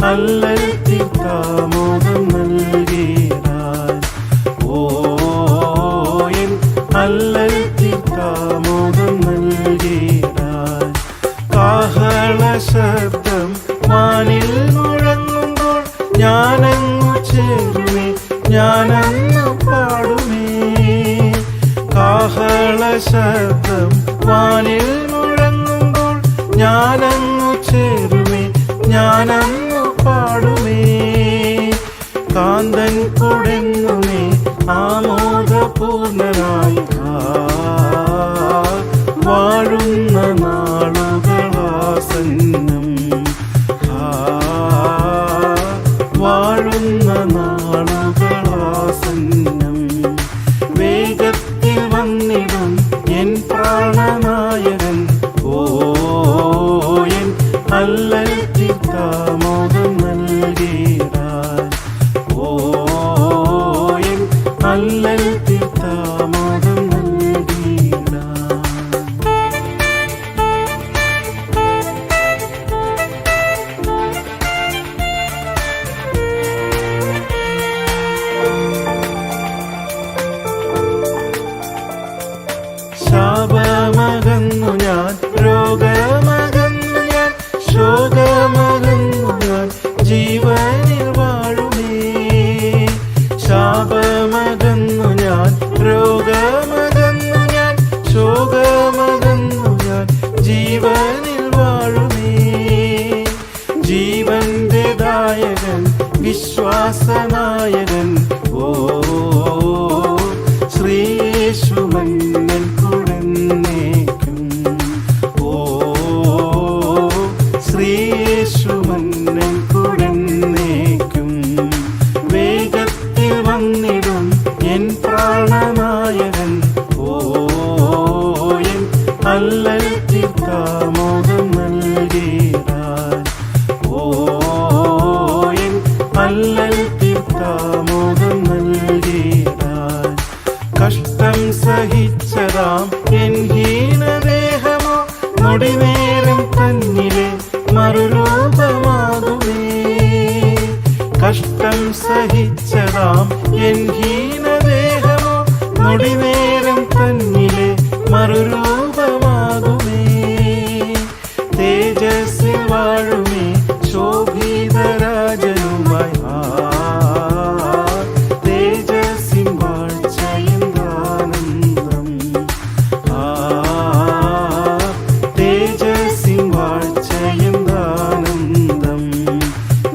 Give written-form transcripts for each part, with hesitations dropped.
അല്ലൽ തീർത്താമോദം നൽകിടാൻ. ഓ N അല്ലൽ തീർത്താമോദം നൽകിടാൻ. കാഹള ശബ്ദം വാനിൽ മുഴങ്ങുമ്പോൾ ഞാനങ്ങു ചേരുമേ, ഞാനങ്ങു പാടുമേ. കാഹള ശബ്ദം വാനിൽ മുഴങ്ങുമ്പോൾ ഞാനങ്ങു ചേരുമേ, ഞാനങ്ങു പാടുമേ. കാന്തൻ കൊടുങ്ങുമേ ആമോദപൂർണനായി വാഴുന്ന നാളുകളാസന്നം. വാഴുന്ന നാളുകളാസന്നം. വേഗത്തിൽ വന്നിടും എൻ പ്രാണനായകൻ. ഓ എൻ അല്ലൽ തീർത്താമോദം നൽകിടാൻ. ഓ എൻ അല്ലൽ തീർത്താമോദം നൽകിടാൻ. ശാപമകന്നു ഞാൻ, രോഗമകന്നു ഞാൻ, ശോകമകന്നു ഞാൻ, ജീവനിൽ വാഴുമേ. ശാപമകന്നു ഞാൻ, രോഗമകന്നു ഞാൻ, ശോകമകന്നു ഞാൻ, ജീവനിൽ വാഴുമേ. ജീവന്റെ ദായകൻ, വിശ്വാസനായകൻ. ഓ ശ്രീയേശു മന്നൻ കുടന്നേക്കും. ഓ ശ്രീയേശു മന്നൻ കുടന്നേക്കും. വേഗത്തിൽ വന്നിടും എൻ പ്രാണനായകൻ. ഓ എൻ അല്ലൽ തീർത്താമോദം നൽകിടാൻ. ഓ എൻ അല്ലൽ തീർത്താമോദം നൽകിടാൻ. കഷ്ടം സഹിച്ചതാം എൻ ഹീനദേഹമോ നൊടിനേരം തന്നിലെ മറുരൂപമാകുമേ. കഷ്ടം സഹിച്ചതാം എൻ ഹീനദേഹമോ നൊടിനേരം തന്നിലെ മറുരൂപമാകുമേ. തേജസ്സിൽ വാഴുമേ ശോഭിതരാജനുമായി. തേജസ്സിൻ വാഴ്ചയെന്താനന്ദം. തേജസ്സിൻ വാഴ്ചയെന്താനന്ദം.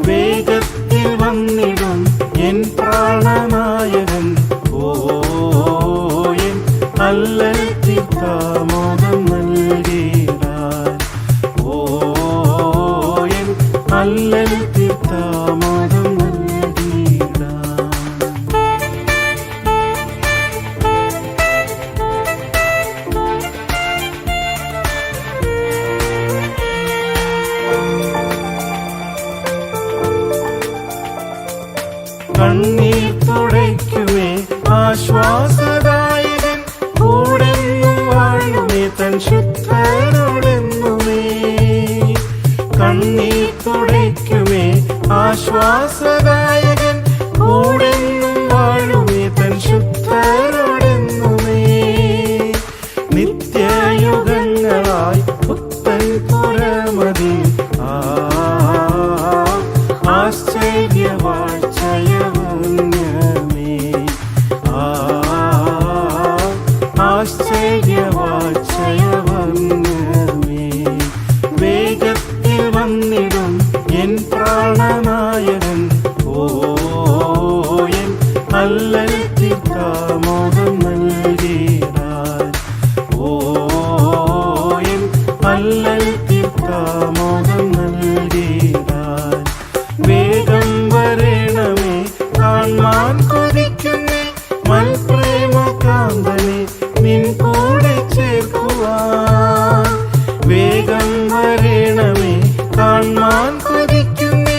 വേഗത്തിൽ വന്നിടും എൻ പ്രാണനായകൻ. ഓ എൻ അല്ലൽ തീർത്താമോദം നൽകിടാൻ. ഓ എൻ അല്ലൽ തീർത്താമോദം നൽകിടാൻ. കണ്ണീർ തുടയ്ക്കുമേ ആശ്വാസദായകൻ. കൂടെന്നും വാഴുമേ തൻ ശുദ്ധനോടെന്നുമേ. കണ്ണീർ തുടയ്ക്കുമേ ആശ്വാസദായകൻ. കൂടെന്നും വാഴുമേ തൻ ശുദ്ധനോടെന്നുമേ. നിത്യയുഗങ്ങളായി പുത്തൻ പുരമതി ആശ്ചര്യവാഴ്ചയവന്യമേ. ആശ്ചര്യവാഴ്ചയവന്യമേ. വേഗത്തിൽ വന്നിടും എൻ പ്രാണനായകൻ. ഓ എൻ അല്ലൽ തീർത്താമോദം നൽകിടാൻ. ഓ എൻ അല്ലൽ തീർത്താമോദം നൽകിടാൻ. വേഗം വരണമേ കാൺമാൻ കൊതിക്കുന്നേ മൽപ്രേമകാന്തനെ നിൻ കൂടെ ചേർക്കുവാൻ. വേഗം വരണമേ കാൺമാൻ കൊതിക്കുന്നേ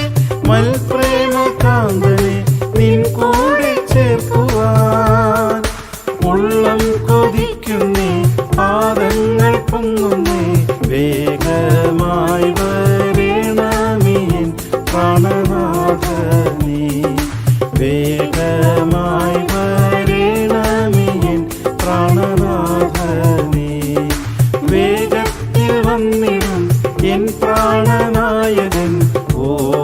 ഓ